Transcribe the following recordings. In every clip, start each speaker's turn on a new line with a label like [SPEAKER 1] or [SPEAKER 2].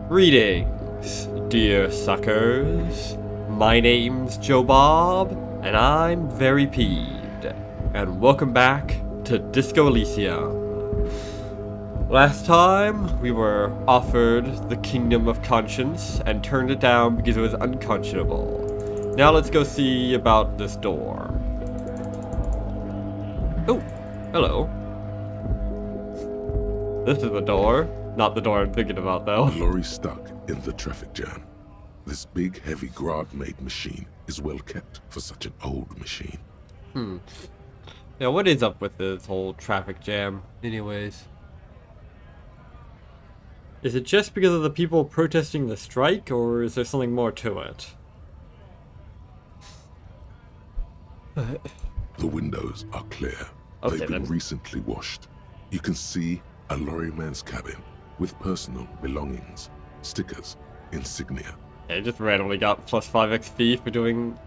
[SPEAKER 1] Greetings, dear suckers. My name's Joe Bob, and I'm very peeved. And welcome back to Disco Elysium. Last time, we were offered the Kingdom of Conscience and turned it down because it was unconscionable. Now let's go see about this door. Oh, hello. This is the door. Not the door I'm thinking about, though.
[SPEAKER 2] A lorry stuck in the traffic jam. This big, heavy, Grad-made machine is well kept for such an old machine.
[SPEAKER 1] Yeah, what is up with this whole traffic jam, anyways? Is it just because of the people protesting the strike, or is there something more to it?
[SPEAKER 2] The windows are clear.
[SPEAKER 1] Okay,
[SPEAKER 2] They've been
[SPEAKER 1] then.
[SPEAKER 2] recently washed. You can see a lorryman's cabin with personal belongings, stickers, insignia.
[SPEAKER 1] Yeah, I just randomly got plus 5 XP for doing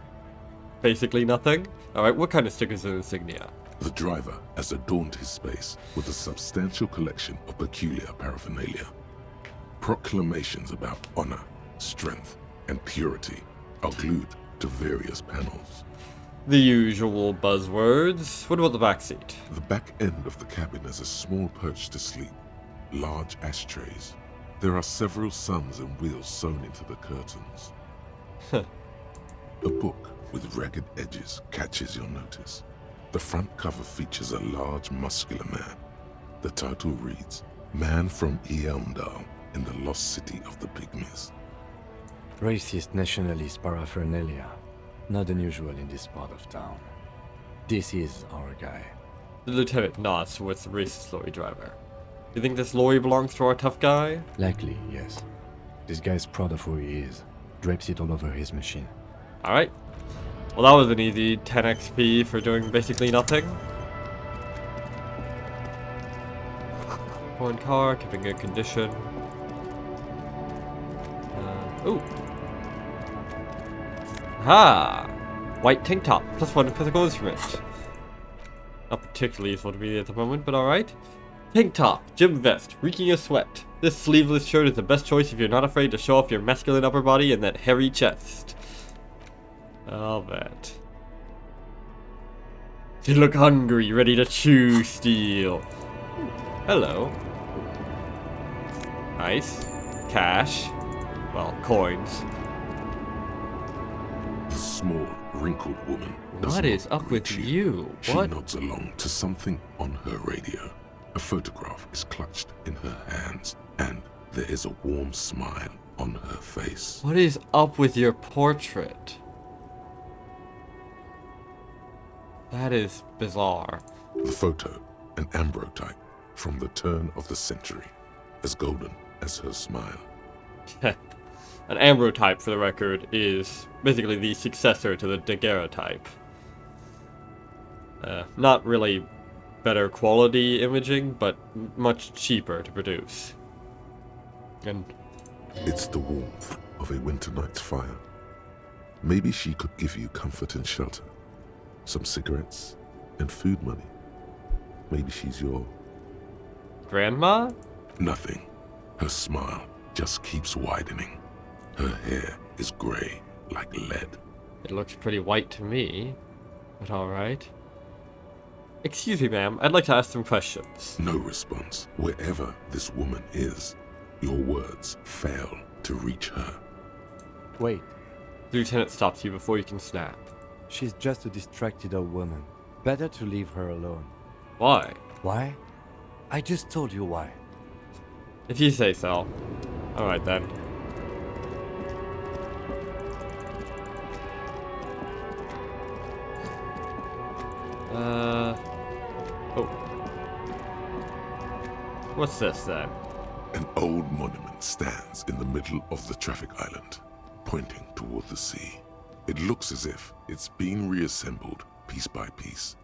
[SPEAKER 1] basically nothing. Alright, what kind of stickers and insignia?
[SPEAKER 2] The driver has adorned his space with a substantial collection of peculiar paraphernalia. Proclamations about honor, strength, and purity are glued to various panels.
[SPEAKER 1] The usual buzzwords. What about the back seat?
[SPEAKER 2] The back end of the cabin is a small perch to sleep, large ashtrays. There are several suns and wheels sewn into the curtains. A book with ragged edges catches your notice. The front cover features a large, muscular man. The title reads, Man from Eamdal in the Lost City of the Pygmies.
[SPEAKER 3] Racist nationalist paraphernalia. Not unusual in this part of town. This is our guy.
[SPEAKER 1] The lieutenant nods towards the racist lorry driver. You think this lorry belongs to our tough guy?
[SPEAKER 3] Likely, yes. This guy's proud of who he is. Drapes it all over his machine.
[SPEAKER 1] Alright. Well, that was an easy 10 XP for doing basically nothing. One car, kept in good condition. Ooh. Ha! White tank top, +1 physical instrument. Not particularly useful to me at the moment, but alright. Tank top, gym vest, reeking of sweat. This sleeveless shirt is the best choice if you're not afraid to show off your masculine upper body and that hairy chest. I'll bet. You look hungry, ready to chew steel. Hello. Nice. Cash. Well, coins.
[SPEAKER 2] The small, wrinkled woman does
[SPEAKER 1] What
[SPEAKER 2] not
[SPEAKER 1] is up with
[SPEAKER 2] greet
[SPEAKER 1] you?
[SPEAKER 2] She
[SPEAKER 1] What?
[SPEAKER 2] nods along to something on her radio. A photograph is clutched in her hands, and there is a warm smile on her face.
[SPEAKER 1] What is up with your portrait? That is bizarre.
[SPEAKER 2] The photo, an ambrotype from the turn of the century, as golden as her smile.
[SPEAKER 1] An ambrotype, for the record, is basically the successor to the daguerreotype. Not really better quality imaging, but much cheaper to produce. And
[SPEAKER 2] It's the warmth of a winter night's fire. Maybe she could give you comfort and shelter, some cigarettes and food money. Maybe she's your
[SPEAKER 1] grandma?
[SPEAKER 2] nothing. Her smile just keeps widening. Her hair is gray like lead.
[SPEAKER 1] It looks pretty white to me, but alright. Excuse me, ma'am, I'd like to ask some questions.
[SPEAKER 2] No response. Wherever this woman is, your words fail to reach her.
[SPEAKER 3] Wait,
[SPEAKER 1] The lieutenant stops you before you can snap.
[SPEAKER 3] she's just a distracted old woman. Better to leave her alone.
[SPEAKER 1] Why?
[SPEAKER 3] Why? I just told you why.
[SPEAKER 1] If you say so. Alright then. Oh. What's this then?
[SPEAKER 2] An old monument stands in the middle of the traffic island, pointing toward the sea. It looks as if it's been reassembled piece by piece,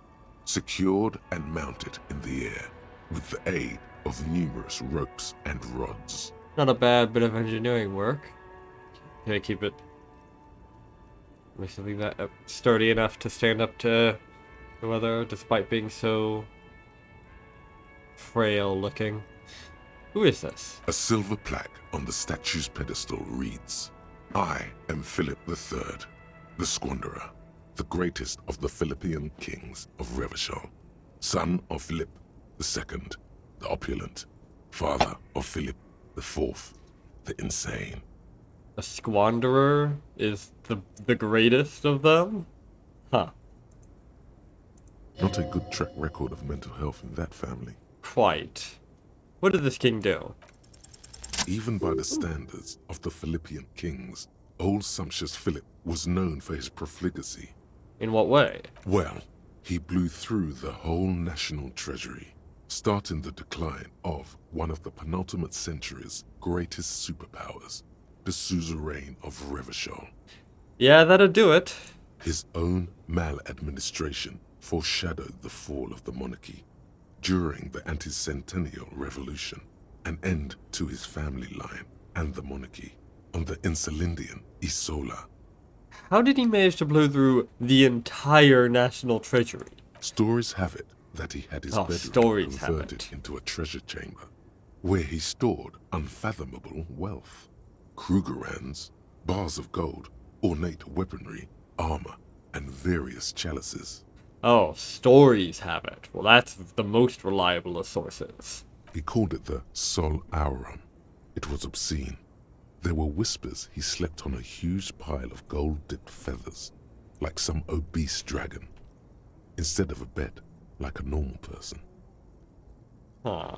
[SPEAKER 2] secured and mounted in the air with the aid of numerous ropes and rods.
[SPEAKER 1] Not a bad bit of engineering work. Can I keep it? Make something that sturdy enough to stand up to the weather, despite being so frail looking. Who is this?
[SPEAKER 2] A silver plaque on the statue's pedestal reads, I am Philip III, the Squanderer, the greatest of the Philippian kings of Revachol, son of Philip II, the opulent, father of Philip IV, the insane.
[SPEAKER 1] A squanderer is the greatest of them? Huh.
[SPEAKER 2] Not a good track record of mental health in that family.
[SPEAKER 1] Quite. What did this king do?
[SPEAKER 2] Even by the standards of the Philippian kings, old sumptuous Philip was known for his profligacy.
[SPEAKER 1] In what way?
[SPEAKER 2] Well, he blew through the whole national treasury, starting the decline of one of the penultimate century's greatest superpowers, the suzerain of Revachol.
[SPEAKER 1] Yeah, that'd do it.
[SPEAKER 2] His own maladministration foreshadowed the fall of the monarchy. During the anti-centennial revolution, an end to his family line and the monarchy on the Insulindian Isola.
[SPEAKER 1] How did he manage to blow through the entire national treasury?
[SPEAKER 2] Stories have it that he had his bedroom
[SPEAKER 1] stories have
[SPEAKER 2] converted
[SPEAKER 1] it.
[SPEAKER 2] into a treasure chamber, where he stored unfathomable wealth. Krugerrands, bars of gold, ornate weaponry, armor, and various chalices.
[SPEAKER 1] Oh, stories have it. Well, that's the most reliable of sources.
[SPEAKER 2] He called it the Sol Auron. It was obscene. There were whispers he slept on a huge pile of gold-dipped feathers, like some obese dragon, instead of a bed, like a normal person.
[SPEAKER 1] Huh.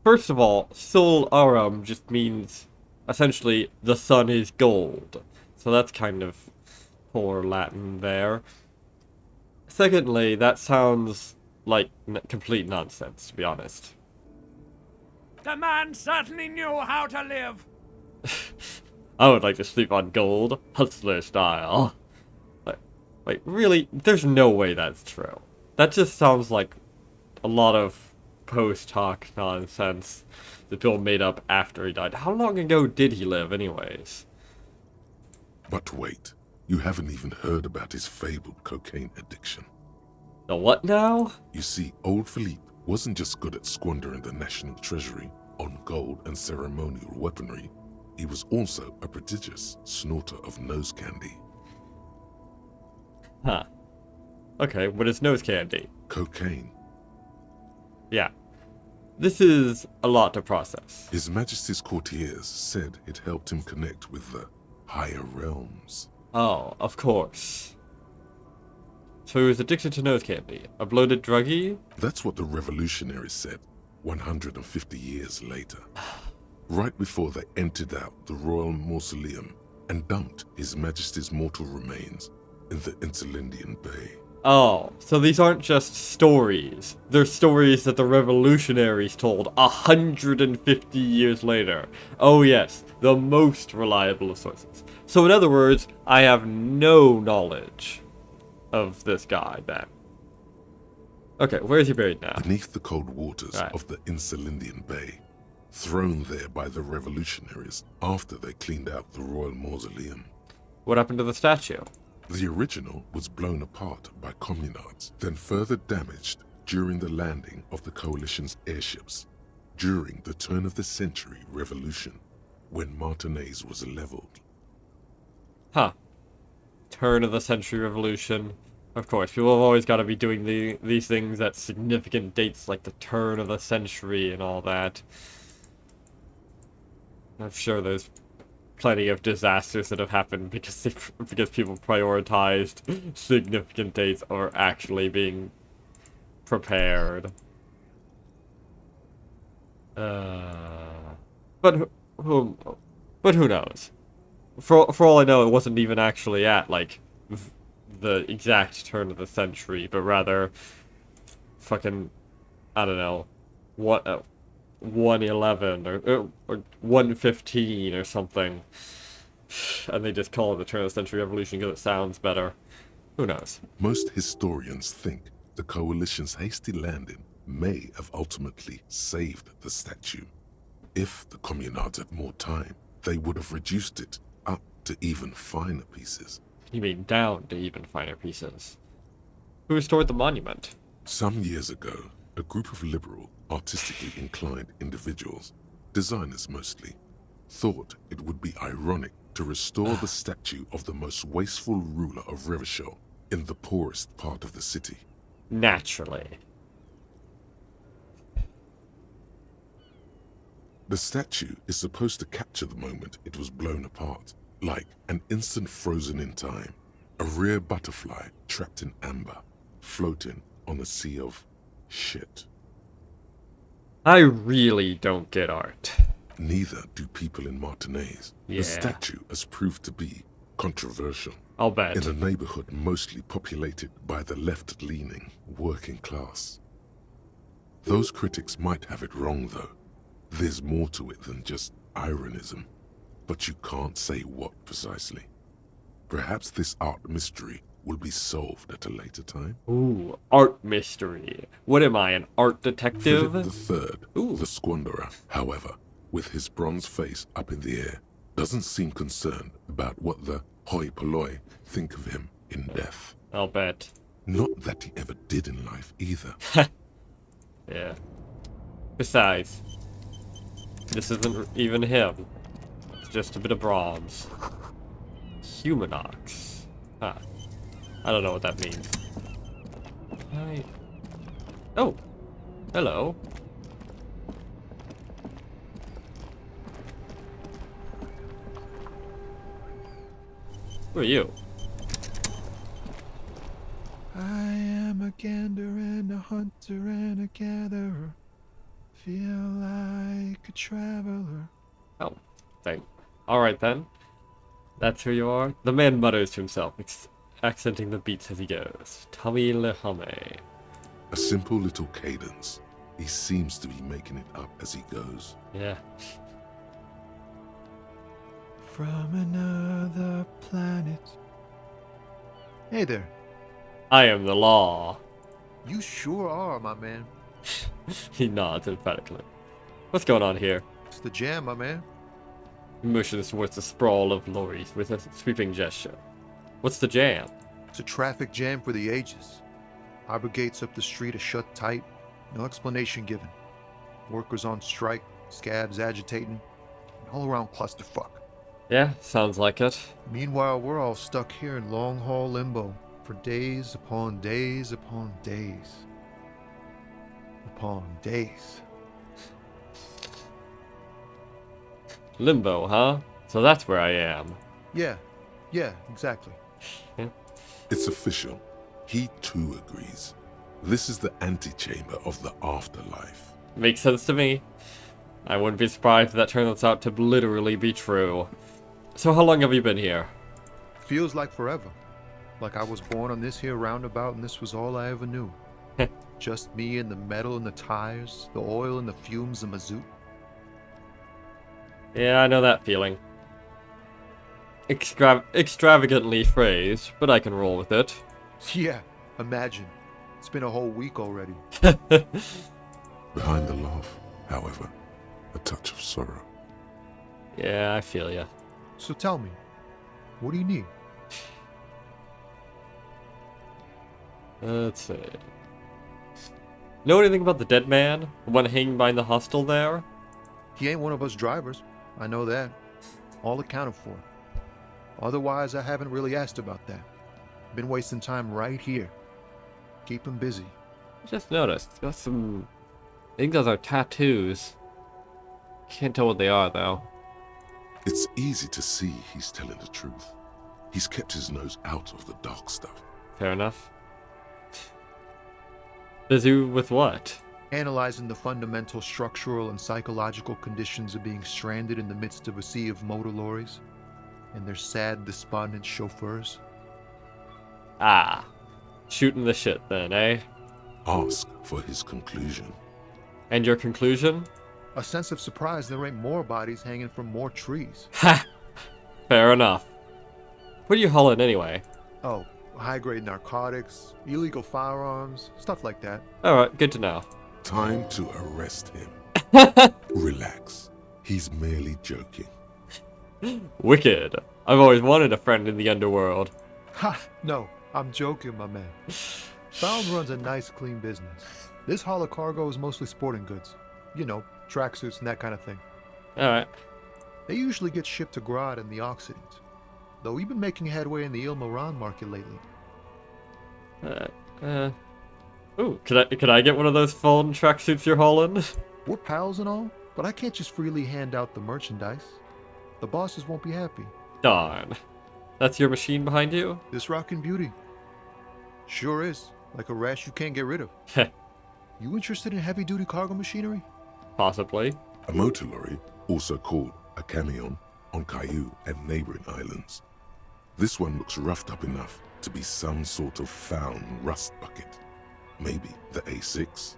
[SPEAKER 1] First of all, Sol Arum just means, essentially, the sun is gold. So that's kind of poor Latin there. Secondly, that sounds like complete nonsense, to be honest.
[SPEAKER 4] The man certainly knew how to live.
[SPEAKER 1] I would like to sleep on gold, hustler style. Like, really? There's no way that's true. That just sounds like a lot of post-hoc nonsense that Bill made up after he died. How long ago did he live, anyways?
[SPEAKER 2] But wait, you haven't even heard about his fabled cocaine addiction.
[SPEAKER 1] The what now?
[SPEAKER 2] You see, old Philippe wasn't just good at squandering the national treasury on gold and ceremonial weaponry, he was also a prodigious snorter of nose candy.
[SPEAKER 1] Huh. Okay, what is nose candy?
[SPEAKER 2] Cocaine.
[SPEAKER 1] Yeah. This is a lot to process.
[SPEAKER 2] His Majesty's courtiers said it helped him connect with the higher realms.
[SPEAKER 1] Oh, of course. So he was addicted to nose candy. A bloated druggie?
[SPEAKER 2] That's what the revolutionaries said 150 years later. Right before they emptied out the royal mausoleum and dumped His Majesty's mortal remains in the Insulindian Bay.
[SPEAKER 1] Oh, so these aren't just stories. They're stories that the revolutionaries told 150 years later. Oh yes, the most reliable of sources. So in other words, I have no knowledge of this guy then. Okay, where is he buried now?
[SPEAKER 2] Beneath the cold waters
[SPEAKER 1] Right.
[SPEAKER 2] of the Insulindian Bay, thrown there by the revolutionaries after they cleaned out the royal mausoleum.
[SPEAKER 1] What happened to the statue?
[SPEAKER 2] The original was blown apart by communards, then further damaged during the landing of the coalition's airships during the turn-of-the-century revolution, when Martinez was leveled.
[SPEAKER 1] Huh. Turn of the century revolution. Of course, people have always got to be doing these things at significant dates like the turn of the century and all that. I'm sure there's plenty of disasters that have happened because people prioritized significant dates over actually being prepared. But who knows? For all I know, it wasn't even actually at like the exact turn of the century, but rather fucking, I don't know, what 111 or 115 or something, and they just call it the turn of the century revolution because it sounds better. Who knows?
[SPEAKER 2] Most historians think the coalition's hasty landing may have ultimately saved the statue. If the communards had more time, they would have reduced it up to even finer pieces.
[SPEAKER 1] You mean down to even finer pieces? Who restored the monument?
[SPEAKER 2] Some years ago, a group of liberal artistically inclined individuals, designers mostly, thought it would be ironic to restore the statue of the most wasteful ruler of Revachol in the poorest part of the city.
[SPEAKER 1] Naturally.
[SPEAKER 2] The statue is supposed to capture the moment it was blown apart, like an instant frozen in time, a rare butterfly trapped in amber, floating on a sea of shit.
[SPEAKER 1] I really don't get art.
[SPEAKER 2] Neither do people in Martinez.
[SPEAKER 1] Yeah.
[SPEAKER 2] The statue has proved to be controversial
[SPEAKER 1] I'll bet.
[SPEAKER 2] in a neighborhood mostly populated by the left-leaning working class. Those critics might have it wrong, though. There's more to it than just ironism, but you can't say what precisely. Perhaps this art mystery will be solved at a later time.
[SPEAKER 1] Ooh, art mystery. What am I, an art detective?
[SPEAKER 2] Philip III,
[SPEAKER 1] Ooh.
[SPEAKER 2] the squanderer, however, with his bronze face up in the air, doesn't seem concerned about what the hoi polloi think of him in death.
[SPEAKER 1] I'll bet.
[SPEAKER 2] Not that he ever did in life either.
[SPEAKER 1] Yeah. Besides, this isn't even him. It's just a bit of bronze. Humanox. Huh. I don't know what that means. Hi. Oh. Hello. Who are you?
[SPEAKER 5] I am a gander and a hunter and a gatherer. Feel like a traveler.
[SPEAKER 1] Oh, thank. Alright then. That's who you are? The man mutters to himself, accenting the beats as he goes. Tommy Lehame.
[SPEAKER 2] A simple little cadence. He seems to be making it up as he goes.
[SPEAKER 1] Yeah.
[SPEAKER 5] From another planet. Hey there.
[SPEAKER 1] I am the law.
[SPEAKER 5] You sure are, my man.
[SPEAKER 1] He nods emphatically. What's going on here?
[SPEAKER 5] It's the jam, my man.
[SPEAKER 1] He motions towards the sprawl of lorries with a sweeping gesture. What's the jam?
[SPEAKER 5] It's a traffic jam for the ages. Harbor gates up the street are shut tight. No explanation given. Workers on strike, scabs agitating, an all-around clusterfuck.
[SPEAKER 1] Yeah, sounds like it.
[SPEAKER 5] Meanwhile, we're all stuck here in long-haul limbo for days upon days upon days. Upon days.
[SPEAKER 1] Limbo, huh? So that's where I am.
[SPEAKER 5] Yeah, exactly.
[SPEAKER 2] It's official. He too agrees. This is the antechamber of the afterlife.
[SPEAKER 1] Makes sense to me. I wouldn't be surprised if that turns out to literally be true. So how long have you been here?
[SPEAKER 5] Feels like forever. Like I was born on this here roundabout and this was all I ever knew. Just me and the metal and the tires, the oil and the fumes of mazout.
[SPEAKER 1] Yeah, I know that feeling. Extravagantly phrased, but I can roll with it.
[SPEAKER 5] Yeah, imagine. It's been a whole week already.
[SPEAKER 2] Behind the laugh, however, a touch of sorrow.
[SPEAKER 1] Yeah, I feel ya.
[SPEAKER 5] So tell me, what do you need?
[SPEAKER 1] Let's see. Know anything about the dead man? The one hanging behind the hostel there?
[SPEAKER 5] He ain't one of us drivers. I know that. All accounted for. Otherwise, I haven't really asked about that. Been wasting time right here. Keep him busy.
[SPEAKER 1] Just noticed. Got some... I think those are tattoos. Can't tell what they are, though.
[SPEAKER 2] It's easy to see he's telling the truth. He's kept his nose out of the dark stuff.
[SPEAKER 1] Fair enough. Busy with what?
[SPEAKER 5] Analyzing the fundamental structural and psychological conditions of being stranded in the midst of a sea of motor lorries and their sad, despondent chauffeurs.
[SPEAKER 1] Ah. Shooting the shit then, eh?
[SPEAKER 2] Ask for his conclusion.
[SPEAKER 1] And your conclusion?
[SPEAKER 5] A sense of surprise there ain't more bodies hanging from more trees.
[SPEAKER 1] Ha! Fair enough. What are you hauling anyway?
[SPEAKER 5] Oh, high-grade narcotics, illegal firearms, stuff like that.
[SPEAKER 1] Alright, good to know.
[SPEAKER 2] Time to arrest him. Relax. He's merely joking.
[SPEAKER 1] Wicked. I've always wanted a friend in the underworld.
[SPEAKER 5] Ha! No, I'm joking, my man. Found runs a nice, clean business. This haul of cargo is mostly sporting goods. You know, tracksuits and that kind of thing.
[SPEAKER 1] Alright.
[SPEAKER 5] They usually get shipped to Grad and the Occident, though we've been making headway in the Il Moran market lately.
[SPEAKER 1] Ooh, could I get one of those phone tracksuits you're hauling?
[SPEAKER 5] We're pals and all, but I can't just freely hand out the merchandise. The bosses won't be happy.
[SPEAKER 1] Darn. That's your machine behind you?
[SPEAKER 5] This rockin' beauty. Sure is. Like a rash you can't get rid of.
[SPEAKER 1] Heh.
[SPEAKER 5] You interested in heavy-duty cargo machinery?
[SPEAKER 1] Possibly.
[SPEAKER 2] A motor lorry, also called a camion, on Caillou and neighboring islands. This one looks roughed up enough to be some sort of found rust bucket. Maybe the A6?
[SPEAKER 1] Is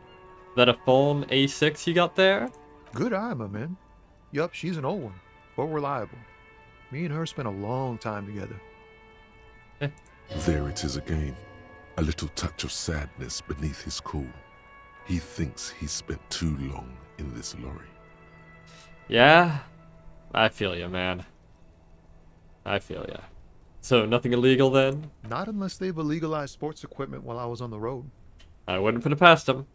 [SPEAKER 1] that a phone A6 you got there?
[SPEAKER 5] Good eye, my man. Yup, she's an old one, but reliable. Me and her spent a long time together.
[SPEAKER 2] There it is again. A little touch of sadness beneath his cool. He thinks he's spent too long in this lorry.
[SPEAKER 1] Yeah? I feel you, man. I feel ya. So, nothing illegal then?
[SPEAKER 5] Not unless they've illegalized sports equipment while I was on the road.
[SPEAKER 1] I wouldn't put it past them.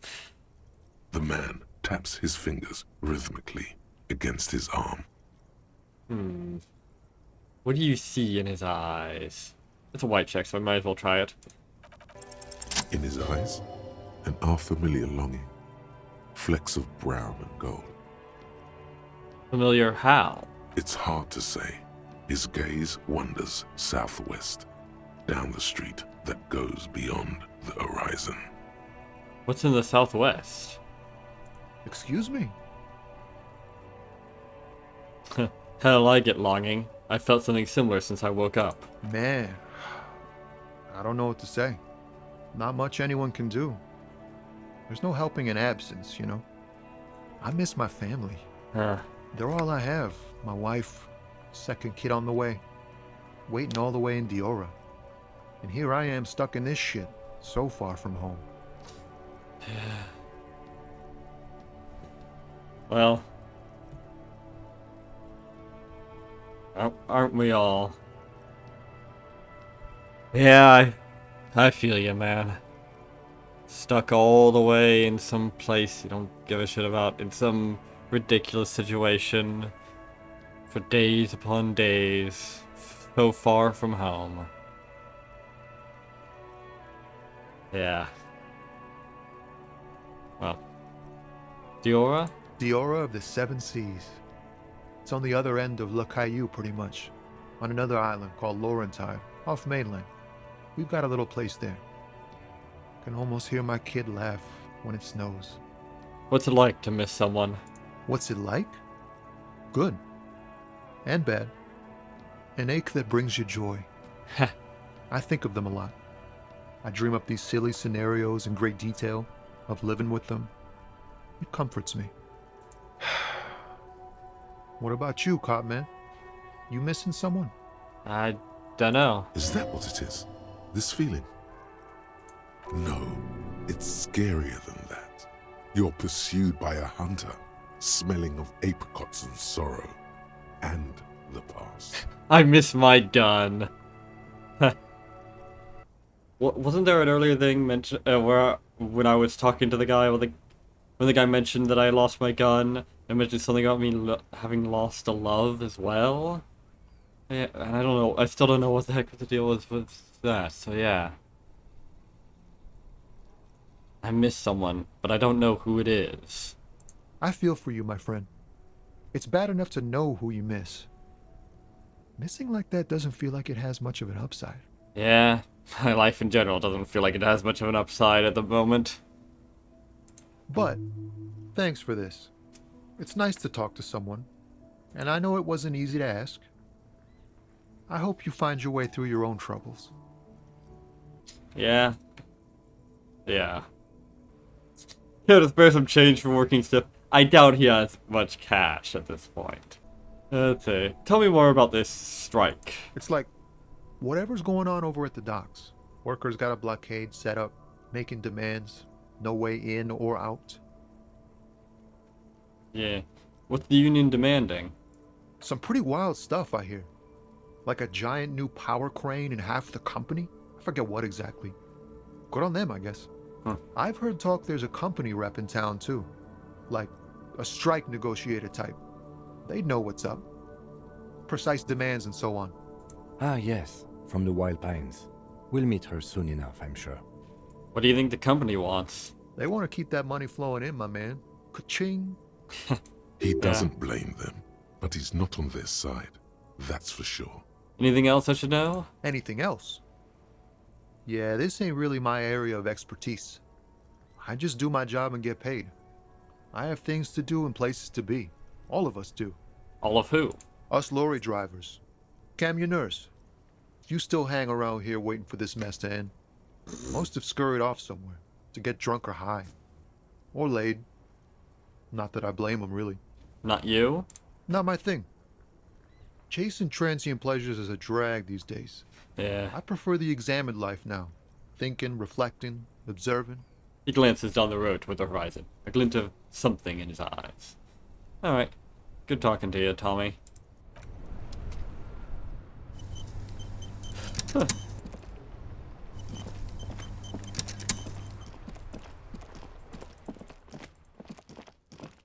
[SPEAKER 2] The man taps his fingers rhythmically against his arm.
[SPEAKER 1] What do you see in his eyes? It's a white check, so I might as well try it.
[SPEAKER 2] In his eyes, an unfamiliar longing. Flecks of brown and gold.
[SPEAKER 1] Familiar how?
[SPEAKER 2] It's hard to say. His gaze wanders southwest, down the street that goes beyond the horizon.
[SPEAKER 1] What's in the southwest?
[SPEAKER 5] Excuse me?
[SPEAKER 1] Hell, I get longing. I felt something similar since I woke up.
[SPEAKER 5] Man, I don't know what to say. Not much anyone can do. There's no helping in absence, you know. I miss my family.
[SPEAKER 1] Huh.
[SPEAKER 5] They're all I have. My wife, second kid on the way, waiting all the way in Diora. And here I am stuck in this shit, so far from home.
[SPEAKER 1] Well, aren't we all? Yeah, I feel you, man. Stuck all the way in some place you don't give a shit about, in some ridiculous situation, for days upon days, so far from home. Yeah. Well, Diora?
[SPEAKER 5] Diora of the Seven Seas. It's on the other end of Le Caillou, pretty much, on another island called Laurentide, off mainland. We've got a little place there. Can almost hear my kid laugh when it snows.
[SPEAKER 1] What's it like to miss someone?
[SPEAKER 5] What's it like? Good. And bad. An ache that brings you joy.
[SPEAKER 1] Heh.
[SPEAKER 5] I think of them a lot. I dream up these silly scenarios in great detail of living with them. It comforts me. What about you, Cop Man? You missing someone?
[SPEAKER 1] I dunno.
[SPEAKER 2] Is that what it is? This feeling? No, it's scarier than that. You're pursued by a hunter, smelling of apricots and sorrow, and the past.
[SPEAKER 1] I miss my gun. Wasn't there an earlier thing mentioned where when I was talking to the guy, when the guy mentioned that I lost my gun, and mentioned something about me having lost a love as well? Yeah, and I don't know. I still don't know what the heck the deal was with that. So yeah, I miss someone, but I don't know who it is.
[SPEAKER 5] I feel for you, my friend. It's bad enough to know who you miss. Missing like that doesn't feel like it has much of an upside.
[SPEAKER 1] Yeah, my life in general doesn't feel like it has much of an upside at the moment.
[SPEAKER 5] But, thanks for this. It's nice to talk to someone, and I know it wasn't easy to ask. I hope you find your way through your own troubles.
[SPEAKER 1] Yeah. Yeah. Here to spare some change from working stuff. I doubt he has much cash at this point. Let's see. Tell me more about this strike.
[SPEAKER 5] It's like, whatever's going on over at the docks. Workers got a blockade set up, making demands, no way in or out.
[SPEAKER 1] Yeah. What's the union demanding?
[SPEAKER 5] Some pretty wild stuff, I hear. Like a giant new power crane in half the company? I forget what exactly. Good on them, I guess. I've heard talk there's a company rep in town too. Like a strike negotiator type. They'd know what's up. Precise demands and so on.
[SPEAKER 3] Ah, yes, from the Wild Pines. We'll meet her soon enough, I'm sure.
[SPEAKER 1] What do you think the company wants?
[SPEAKER 5] They want to keep that money flowing in, my man. Ka-ching.
[SPEAKER 2] He doesn't blame them, but he's not on their side. That's for sure.
[SPEAKER 1] Anything else I should know?
[SPEAKER 5] Anything else? Yeah, this ain't really my area of expertise. I just do my job and get paid. I have things to do and places to be. All of us do.
[SPEAKER 1] All of who?
[SPEAKER 5] Us lorry drivers. Camionneurs. You still hang around here waiting for this mess to end. Most have scurried off somewhere to get drunk or high. Or laid. Not that I blame them, really.
[SPEAKER 1] Not you?
[SPEAKER 5] Not my thing. Chasing transient pleasures is a drag these days.
[SPEAKER 1] Yeah.
[SPEAKER 5] I prefer the examined life now. Thinking, reflecting, observing.
[SPEAKER 1] He glances down the road toward the horizon, a glint of something in his eyes. Alright. Good talking to you, Tommy. Huh.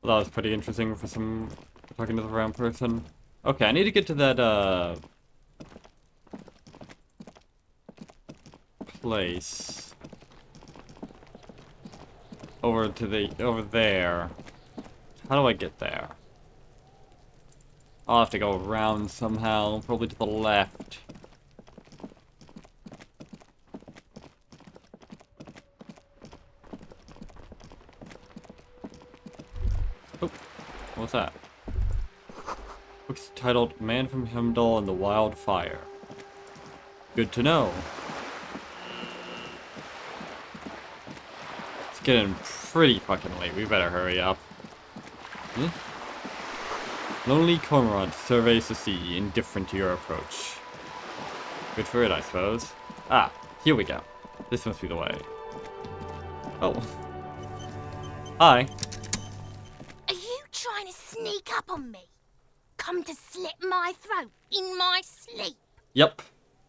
[SPEAKER 1] Well, that was pretty interesting for talking to the round person. Okay, I need to get to that, place. Over there. How do I get there? I'll have to go around somehow, probably to the left. Oh, what's that? Book's titled Man from Hemdall and the Wildfire. Good to know. It's getting pretty fucking late. We better hurry up. Lonely cormorant surveys the sea, indifferent to your approach. Good for it, I suppose. Ah, here we go. This must be the way. Oh. Hi.
[SPEAKER 6] Are you trying to sneak up on me? Come to slit my throat in my sleep?
[SPEAKER 1] Yep.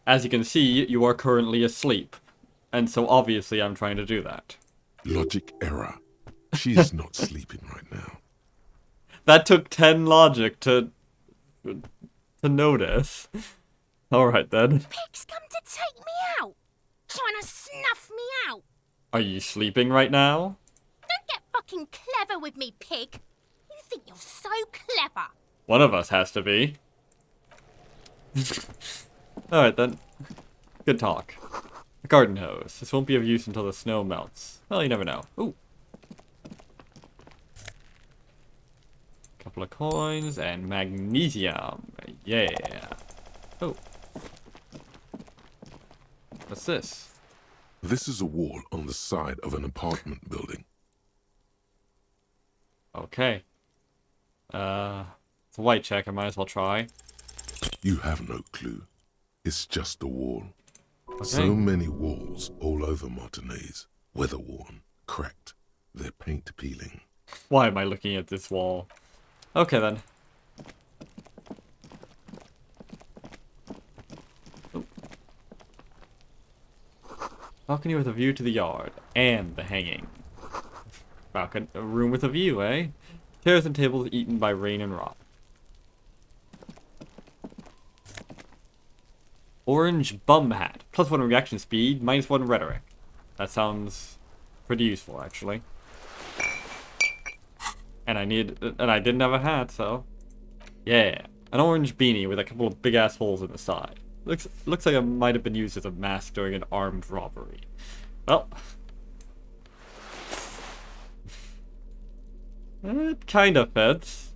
[SPEAKER 1] As you can see, you are currently asleep. And so obviously I'm trying to do that.
[SPEAKER 2] Logic error. She's not sleeping right now.
[SPEAKER 1] That took 10 logic to notice. Alright then.
[SPEAKER 6] Pig's come to take me out. Trying to snuff me out.
[SPEAKER 1] Are you sleeping right now?
[SPEAKER 6] Don't get fucking clever with me, pig. You think you're so clever.
[SPEAKER 1] One of us has to be. Alright then. Good talk. A garden hose. This won't be of use until the snow melts. Well, you never know. Ooh. Couple of coins and magnesium. Yeah. Oh. What's this?
[SPEAKER 2] This is a wall on the side of an apartment building.
[SPEAKER 1] Okay. It's a white check. I might as well try.
[SPEAKER 2] You have no clue. It's just a wall.
[SPEAKER 1] Okay.
[SPEAKER 2] So many walls all over Martinez. Weather-worn, cracked. Their paint peeling.
[SPEAKER 1] Why am I looking at this wall? Okay then. Oh. Balcony with a view to the yard and the hanging. Balcony, a room with a view, eh? Chairs and tables eaten by rain and rot. Orange bum hat. +1 reaction speed, -1 rhetoric. That sounds pretty useful, actually. And I didn't have a hat, so yeah, an orange beanie with a couple of big ass holes in the side. Looks like it might have been used as a mask during an armed robbery. Well, it kind of fits.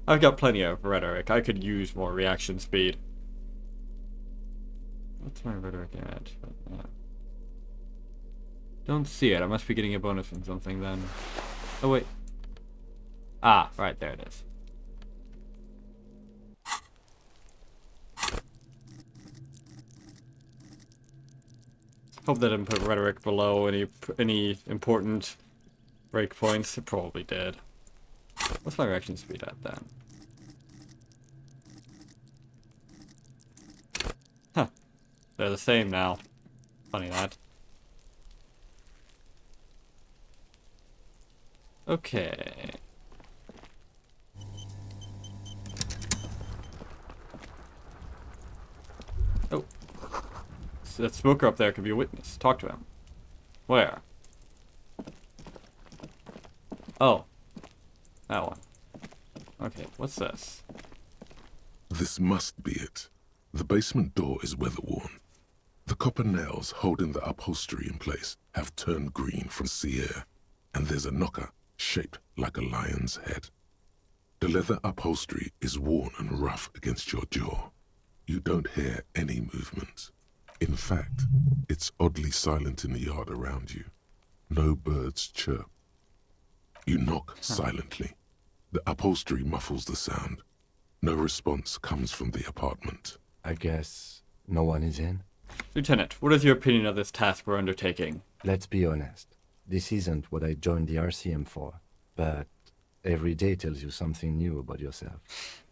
[SPEAKER 1] I've got plenty of rhetoric. I could use more reaction speed. What's my rhetoric at? Don't see it. I must be getting a bonus from something then. Oh, wait. Ah, right, there it is. Hope that didn't put rhetoric below any important breakpoints. It probably did. What's my reaction speed at then? Huh. They're the same now. Funny that. Okay. Oh. So that smoker up there could be a witness. Talk to him. Where? Oh. That one. Okay, what's this?
[SPEAKER 2] This must be it. The basement door is weather-worn. The copper nails holding the upholstery in place have turned green from sea air, and there's a knocker shaped like a lion's head. The leather upholstery is worn and rough against your jaw. You don't hear any movement. In fact, it's oddly silent in the yard around you. No birds chirp. You knock silently. The upholstery muffles the sound. No response comes from the apartment.
[SPEAKER 3] I guess no one is in?
[SPEAKER 1] Lieutenant, what is your opinion of this task we're undertaking?
[SPEAKER 3] Let's be honest. This isn't what I joined the RCM for, but every day tells you something new about yourself.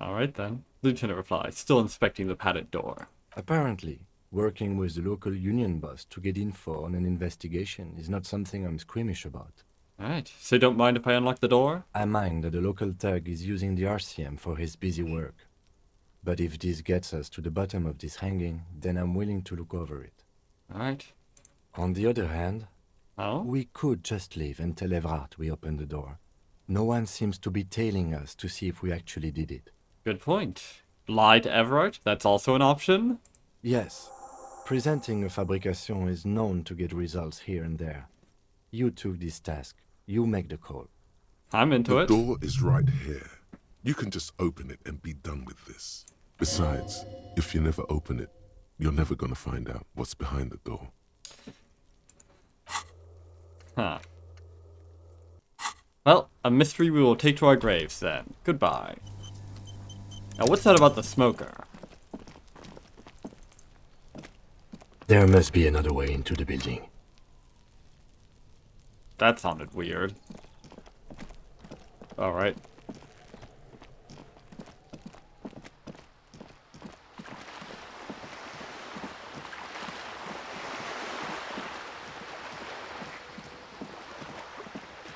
[SPEAKER 1] Alright then. Lieutenant replies, still inspecting the padded door.
[SPEAKER 3] Apparently, working with the local union boss to get info on an investigation is not something I'm squeamish about.
[SPEAKER 1] Alright, so you don't mind if I unlock the door?
[SPEAKER 3] I mind that the local thug is using the RCM for his busy work. But if this gets us to the bottom of this hanging, then I'm willing to look over it.
[SPEAKER 1] Alright.
[SPEAKER 3] On the other hand,
[SPEAKER 1] Oh?
[SPEAKER 3] we could just leave and tell Evrard we opened the door. No one seems to be tailing us to see if we actually did it.
[SPEAKER 1] Good point. Lie to Everett? That's also an option?
[SPEAKER 3] Yes, presenting a fabrication is known to get results here and there. You took this task. You make the call.
[SPEAKER 1] I'm into
[SPEAKER 2] The
[SPEAKER 1] it.
[SPEAKER 2] door is right here. You can just open it and be done with this. Besides, if you never open it, you're never gonna find out what's behind the door.
[SPEAKER 1] Huh. Well, a mystery we will take to our graves then. Goodbye. Now what's that about the smoker?
[SPEAKER 3] There must be another way into the building.
[SPEAKER 1] That sounded weird. Alright.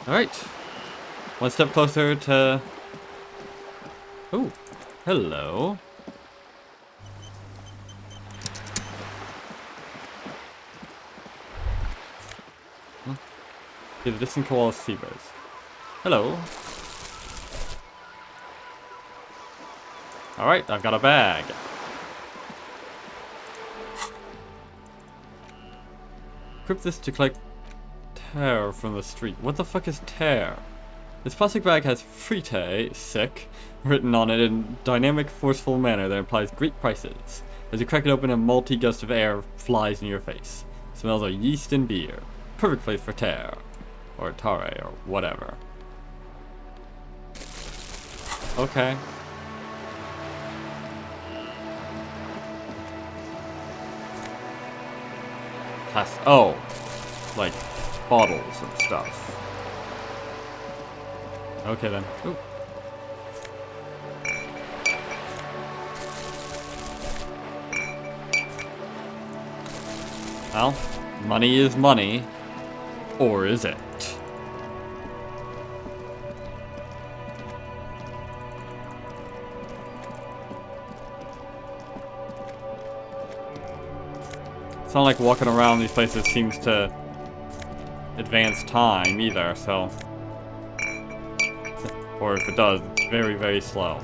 [SPEAKER 1] Alright. One step closer to... Ooh. Hello. The distant koala seabirds. Hello. Alright, I've got a bag. Equip this to collect tear from the street. What the fuck is tear? This plastic bag has frite, sick, written on it in dynamic, forceful manner that implies great prices. As you crack it open, a malty gust of air flies in your face. It smells of yeast and beer. Perfect place for tear. Or tare, or whatever. Okay. Oh. Like, bottles and stuff. Okay then. Ooh. Well, money is money. Or is it? It's not like walking around these places seems to advance time either, so... Or if it does, it's very, very slow.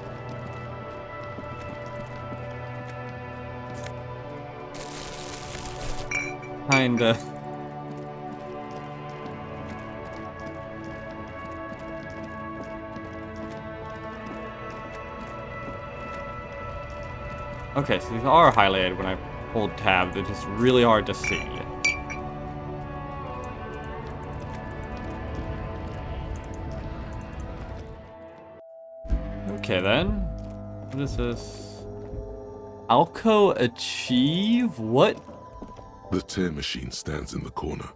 [SPEAKER 1] Kinda. Okay, so these are highlighted when I hold tab. They're just really hard to see. Okay then. What is this? Alco Achieve? What?
[SPEAKER 2] The tear machine stands in the corner.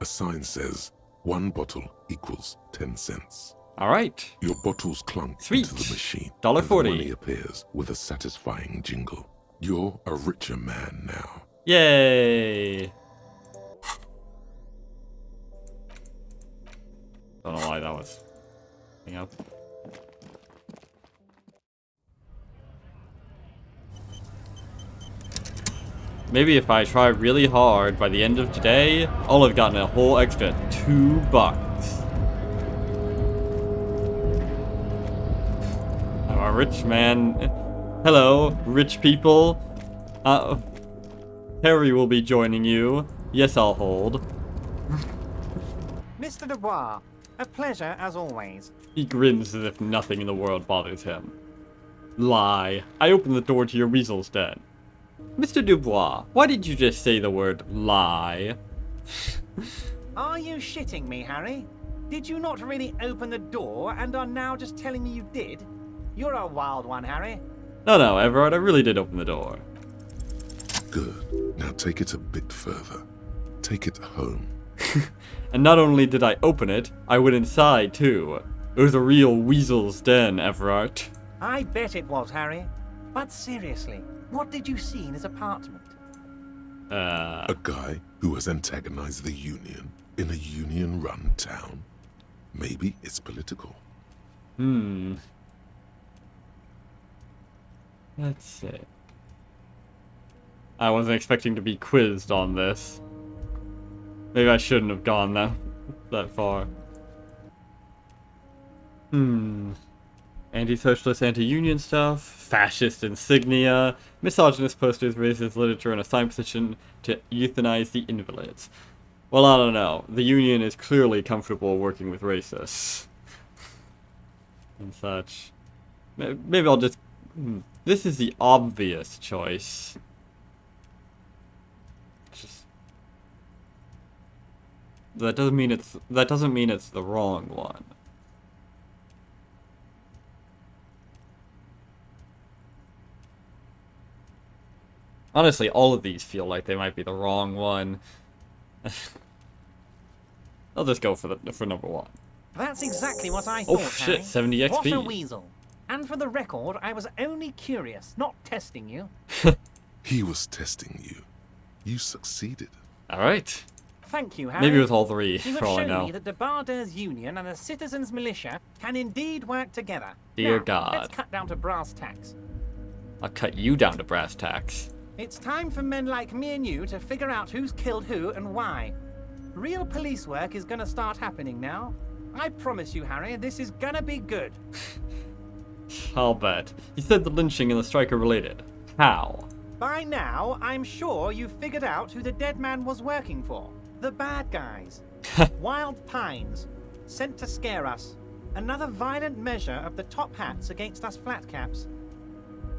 [SPEAKER 2] A sign says, 1 bottle equals 10 cents.
[SPEAKER 1] Alright.
[SPEAKER 2] Your bottles clunk
[SPEAKER 1] Sweet.
[SPEAKER 2] into the machine.
[SPEAKER 1] $1.40.
[SPEAKER 2] And the money appears with a satisfying jingle. You're a richer man now.
[SPEAKER 1] Yay! Don't know why that was... up. Maybe if I try really hard, by the end of today, I'll have gotten a whole extra $2. I'm a rich man. Hello, rich people. Harry will be joining you. Yes, I'll hold.
[SPEAKER 7] Mr. Dubois, a pleasure as always.
[SPEAKER 1] He grins as if nothing in the world bothers him. Lie. I opened the door to your weasel's den. Mr. Dubois, why did you just say the word lie?
[SPEAKER 7] Are you shitting me, Harry? Did you not really open the door and are now just telling me you did? You're a wild one, Harry.
[SPEAKER 1] No, Everard, I really did open the door.
[SPEAKER 2] Good. Now take it a bit further. Take it home.
[SPEAKER 1] And not only did I open it, I went inside too. It was a real weasel's den, Everard.
[SPEAKER 7] I bet it was, Harry. But seriously, what did you see in his apartment?
[SPEAKER 2] A guy who has antagonized the Union in a Union-run town. Maybe it's political.
[SPEAKER 1] Let's see. I wasn't expecting to be quizzed on this. Maybe I shouldn't have gone that far. Anti-socialist, anti-union stuff, fascist insignia, misogynist posters, racist literature, and a signed petition to euthanize the invalids. Well, I don't know. The Union is clearly comfortable working with racists. And such. Maybe I'll just... This is the obvious choice. Just... That doesn't mean it's the wrong one. Honestly, all of these feel like they might be the wrong one. I'll just go for number one.
[SPEAKER 7] That's exactly what I thought,
[SPEAKER 1] Oh shit,
[SPEAKER 7] Harry.
[SPEAKER 1] 70 XP.
[SPEAKER 7] What a weasel. And for the record, I was only curious, not testing you.
[SPEAKER 2] He was testing you. You succeeded.
[SPEAKER 1] Alright.
[SPEAKER 7] Thank you, Harry.
[SPEAKER 1] Maybe with all three,
[SPEAKER 7] You
[SPEAKER 1] for
[SPEAKER 7] have
[SPEAKER 1] all I
[SPEAKER 7] shown
[SPEAKER 1] know.
[SPEAKER 7] me that the Barders Union and the Citizens Militia can indeed work together.
[SPEAKER 1] Dear
[SPEAKER 7] Now,
[SPEAKER 1] God.
[SPEAKER 7] let's cut down to brass tacks.
[SPEAKER 1] I'll cut you down to brass tacks.
[SPEAKER 7] It's time for men like me and you to figure out who's killed who and why. Real police work is gonna start happening now. I promise you, Harry, this is gonna be good.
[SPEAKER 1] I'll bet. You said the lynching and the strike are related. How?
[SPEAKER 7] By now, I'm sure you've figured out who the dead man was working for. The bad guys. Wild Pines. Sent to scare us. Another violent measure of the top hats against us flatcaps.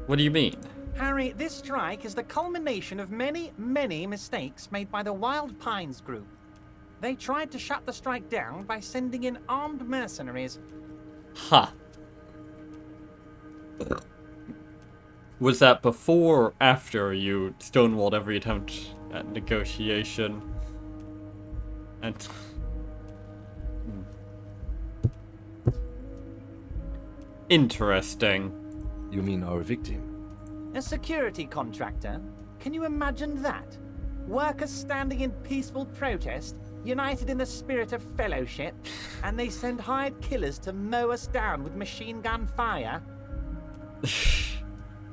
[SPEAKER 1] What do you mean?
[SPEAKER 7] Harry, this strike is the culmination of many, many mistakes made by the Wild Pines group. They tried to shut the strike down by sending in armed mercenaries.
[SPEAKER 1] Ha. Was that before or after you stonewalled every attempt at negotiation? And... Interesting.
[SPEAKER 3] You mean our victim?
[SPEAKER 7] A security contractor? Can you imagine that? Workers standing in peaceful protest, united in the spirit of fellowship, and they send hired killers to mow us down with machine gun fire?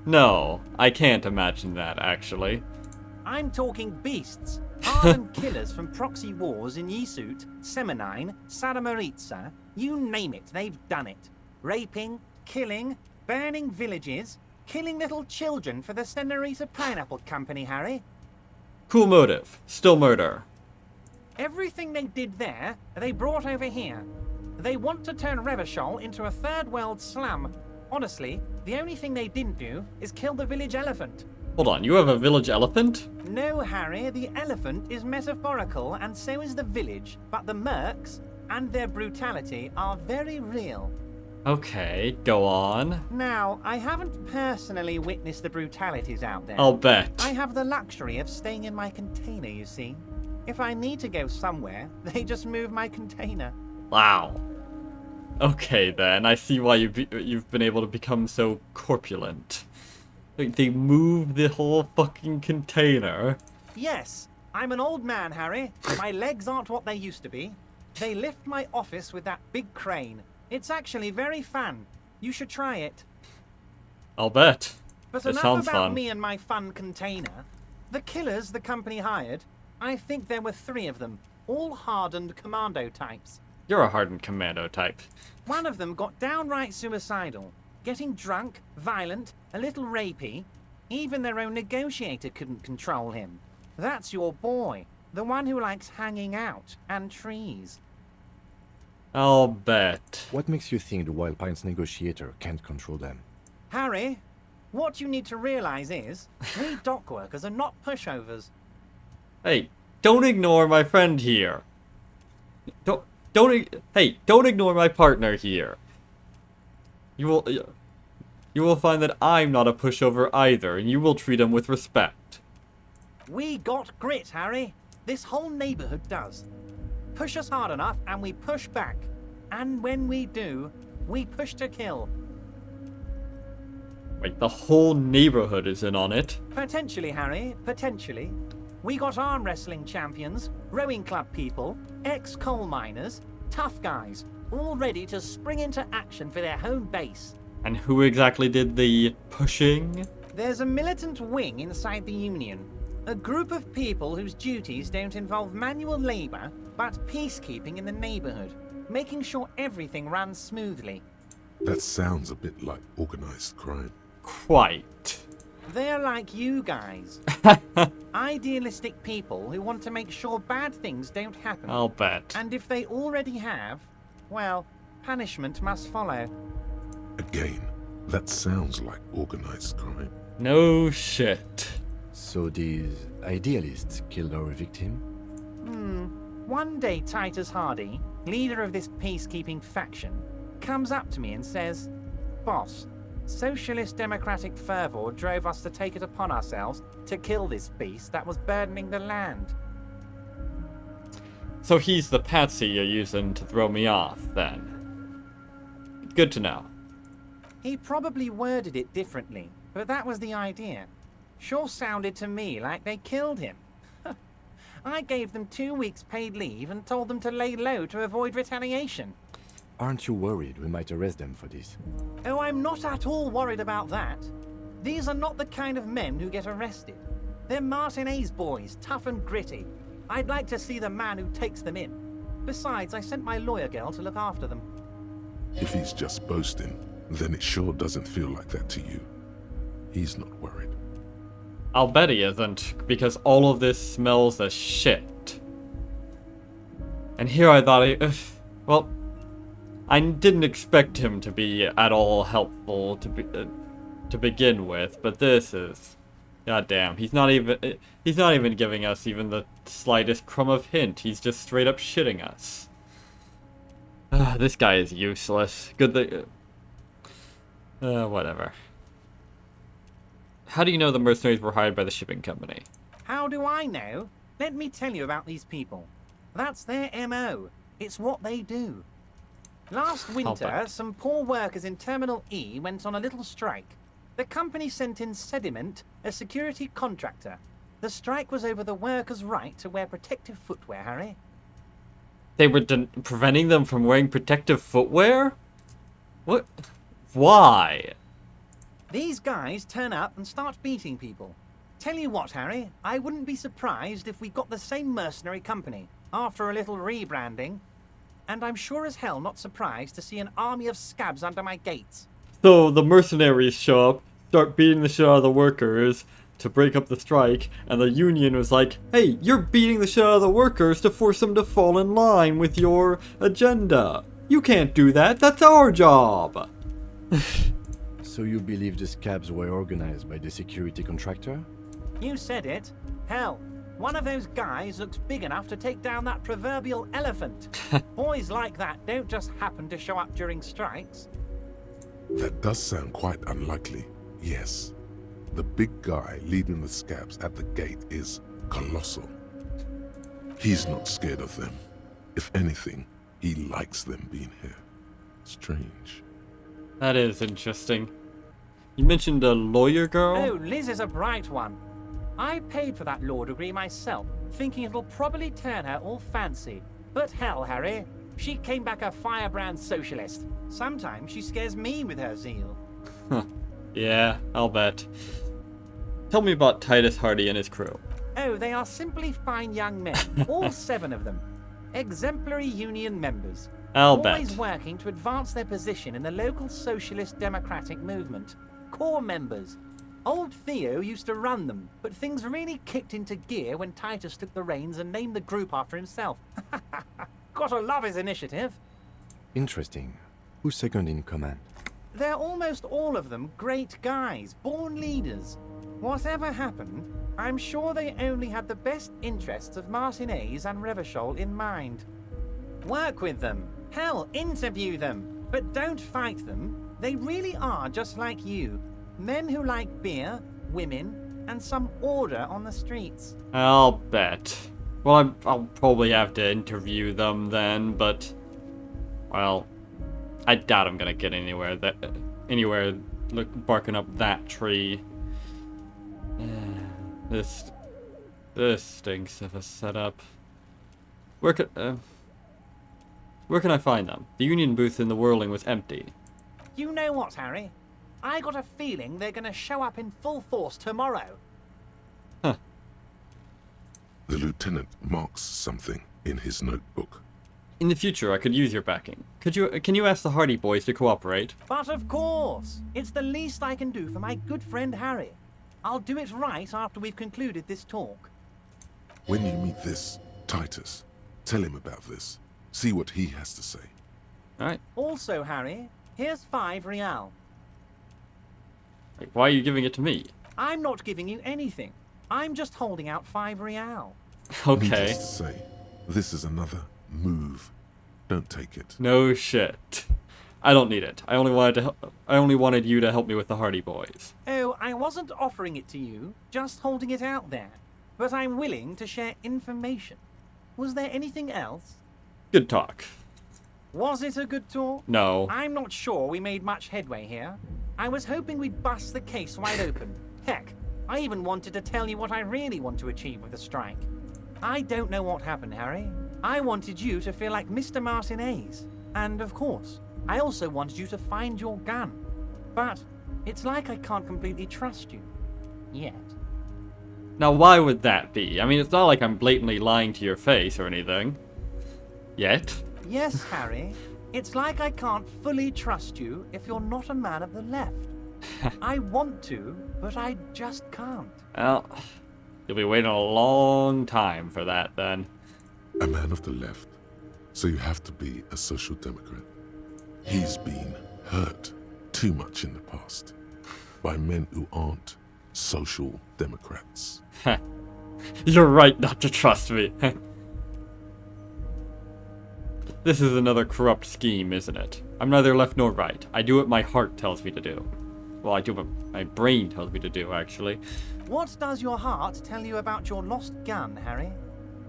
[SPEAKER 1] No, I can't imagine that, actually.
[SPEAKER 7] I'm talking beasts. Hardened killers from proxy wars in Yesut, Semenine, Saramoritsa, you name it, they've done it. Raping, killing, burning villages, killing little children for the Senorita Pineapple Company, Harry.
[SPEAKER 1] Cool motive. Still murder.
[SPEAKER 7] Everything they did there, they brought over here. They want to turn Revachol into a third world slum. Honestly, the only thing they didn't do is kill the village elephant.
[SPEAKER 1] Hold on, you have a village elephant?
[SPEAKER 7] No, Harry, the elephant is metaphorical and so is the village, but the mercs and their brutality are very real.
[SPEAKER 1] Okay, go on.
[SPEAKER 7] Now, I haven't personally witnessed the brutalities out there.
[SPEAKER 1] I'll bet.
[SPEAKER 7] I have the luxury of staying in my container, you see. If I need to go somewhere, they just move my container.
[SPEAKER 1] Wow. Okay then, I see why you've been able to become so corpulent. Like, they move the whole fucking container.
[SPEAKER 7] Yes, I'm an old man, Harry. My legs aren't what they used to be. They lift my office with that big crane. It's actually very fun. You should try it.
[SPEAKER 1] I'll bet.
[SPEAKER 7] But
[SPEAKER 1] It
[SPEAKER 7] enough
[SPEAKER 1] sounds
[SPEAKER 7] about
[SPEAKER 1] fun.
[SPEAKER 7] me and my fun container. The killers the company hired, I think there were 3 of them, all hardened commando types.
[SPEAKER 1] You're a hardened commando type.
[SPEAKER 7] One of them got downright suicidal, getting drunk, violent, a little rapey. Even their own negotiator couldn't control him. That's your boy, the one who likes hanging out and trees.
[SPEAKER 1] I'll bet.
[SPEAKER 3] What makes you think the Wild Pines negotiator can't control them?
[SPEAKER 7] Harry, what you need to realize is, we dock workers are not pushovers.
[SPEAKER 1] Hey, don't ignore my friend here. Don't ignore my partner here. You will find that I'm not a pushover either, and you will treat him with respect.
[SPEAKER 7] We got grit, Harry. This whole neighborhood does. Push us hard enough and we push back. And when we do, we push to kill.
[SPEAKER 1] Wait, the whole neighborhood is in on it.
[SPEAKER 7] Potentially, Harry, potentially. We got arm wrestling champions, rowing club people, ex-coal miners, tough guys, all ready to spring into action for their home base.
[SPEAKER 1] And who exactly did the pushing?
[SPEAKER 7] There's a militant wing inside the Union. A group of people whose duties don't involve manual labor, but peacekeeping in the neighborhood, making sure everything runs smoothly.
[SPEAKER 2] That sounds a bit like organized crime.
[SPEAKER 1] Quite.
[SPEAKER 7] They're like you guys. Idealistic people who want to make sure bad things don't happen.
[SPEAKER 1] I'll bet.
[SPEAKER 7] And if they already have, well, punishment must follow.
[SPEAKER 2] Again, that sounds like organized crime.
[SPEAKER 1] No shit.
[SPEAKER 3] So these idealists killed our victim?
[SPEAKER 7] One day Titus Hardy, leader of this peacekeeping faction, comes up to me and says, "Boss, socialist democratic fervor drove us to take it upon ourselves to kill this beast that was burdening the land."
[SPEAKER 1] So he's the patsy you're using to throw me off, then. Good to know.
[SPEAKER 7] He probably worded it differently, but that was the idea. Sure sounded to me like they killed him. I gave them 2 weeks paid leave and told them to lay low to avoid retaliation.
[SPEAKER 3] Aren't you worried we might arrest them for this?
[SPEAKER 7] Oh, I'm not at all worried about that. These are not the kind of men who get arrested. They're Martinez boys, tough and gritty. I'd like to see the man who takes them in. Besides, I sent my lawyer girl to look after them.
[SPEAKER 2] If he's just boasting, then it sure doesn't feel like that to you. He's not worried.
[SPEAKER 1] I'll bet he isn't, because all of this smells of shit. And here I thought well, I didn't expect him to be at all helpful to begin with, but this is, goddamn, he's not even giving us even the slightest crumb of hint. He's just straight up shitting us. This guy is useless. Good thing. Whatever. How do you know the mercenaries were hired by the shipping company?
[SPEAKER 7] How do I know? Let me tell you about these people. That's their MO. It's what they do. Last winter,
[SPEAKER 1] bet.
[SPEAKER 7] some poor workers in Terminal E went on a little strike. The company sent in Sediment, a security contractor. The strike was over the workers' right to wear protective footwear, Harry.
[SPEAKER 1] They were preventing them from wearing protective footwear? What? Why?
[SPEAKER 7] These guys turn up and start beating people. Tell you what, Harry, I wouldn't be surprised if we got the same mercenary company after a little rebranding. And I'm sure as hell not surprised to see an army of scabs under my gates.
[SPEAKER 1] So the mercenaries show up, start beating the shit out of the workers to break up the strike, and the union was like, hey, you're beating the shit out of the workers to force them to fall in line with your agenda. You can't do that, that's our job.
[SPEAKER 3] So you believe the scabs were organized by the security contractor?
[SPEAKER 7] You said it. Hell, one of those guys looks big enough to take down that proverbial elephant. Boys like that don't just happen to show up during strikes.
[SPEAKER 2] That does sound quite unlikely, yes. The big guy leading the scabs at the gate is colossal. He's not scared of them. If anything, he likes them being here. Strange.
[SPEAKER 1] That is interesting. You mentioned a lawyer girl?
[SPEAKER 7] Oh, Liz is a bright one. I paid for that law degree myself, thinking it'll probably turn her all fancy. But hell, Harry, she came back a firebrand socialist. Sometimes she scares me with her zeal.
[SPEAKER 1] Yeah, I'll bet. Tell me about Titus Hardy and his crew.
[SPEAKER 7] Oh, they are simply fine young men, all 7 of them. Exemplary union members.
[SPEAKER 1] I'll
[SPEAKER 7] Always
[SPEAKER 1] bet.
[SPEAKER 7] working to advance their position in the local socialist democratic movement. Core members. Old Theo used to run them, but things really kicked into gear when Titus took the reins and named the group after himself. Gotta love his initiative.
[SPEAKER 3] Interesting. Who's second in command?
[SPEAKER 7] They're almost all of them great guys, born leaders. Whatever happened, I'm sure they only had the best interests of Martinez and Revachol in mind. Work with them. Hell, interview them. But don't fight them. They really are just like you. Men who like beer, women, and some order on the streets.
[SPEAKER 1] I'll bet. Well, I'll probably have to interview them then, but... Well, I doubt I'm gonna get anywhere barking up that tree. This stinks of a setup. Where can I find them? The Union booth in the Whirling was empty.
[SPEAKER 7] You know what, Harry? I got a feeling they're gonna show up in full force tomorrow.
[SPEAKER 2] The lieutenant marks something in his notebook.
[SPEAKER 1] In the future, I could use your backing. Can you ask the Hardy boys to cooperate?
[SPEAKER 7] But of course, it's the least I can do for my good friend Harry. I'll do it right after we've concluded this talk.
[SPEAKER 2] When you meet this Titus, tell him about this. See what he has to say.
[SPEAKER 1] Alright.
[SPEAKER 7] Also, Harry, here's 5 real.
[SPEAKER 1] Like, why are you giving it to me?
[SPEAKER 7] I'm not giving you anything. I'm just holding out 5 real.
[SPEAKER 1] Okay.
[SPEAKER 2] Needless to say, this is another move. Don't take it.
[SPEAKER 1] No shit. I don't need it. I only wanted you to help me with the Hardy boys.
[SPEAKER 7] Oh, I wasn't offering it to you, just holding it out there. But I'm willing to share information. Was there anything else?
[SPEAKER 1] Good talk.
[SPEAKER 7] Was it a good talk?
[SPEAKER 1] No.
[SPEAKER 7] I'm not sure we made much headway here. I was hoping we'd bust the case wide open. Heck, I even wanted to tell you what I really want to achieve with the strike. I don't know what happened, Harry. I wanted you to feel like Mr. Martinez. And of course, I also wanted you to find your gun. But it's like I can't completely trust you. Yet.
[SPEAKER 1] Now, why would that be? I mean, it's not like I'm blatantly lying to your face or anything. Yet.
[SPEAKER 7] Yes, Harry. It's like I can't fully trust you if you're not a man of the left. I want to, but I just can't.
[SPEAKER 1] Well, you'll be waiting a long time for that then.
[SPEAKER 2] A man of the left, so you have to be a social democrat. He's been hurt too much in the past by men who aren't social democrats.
[SPEAKER 1] You're right not to trust me. This is another corrupt scheme, isn't it? I'm neither left nor right. I do what my heart tells me to do. Well, I do what my brain tells me to do, actually.
[SPEAKER 7] What does your heart tell you about your lost gun, Harry?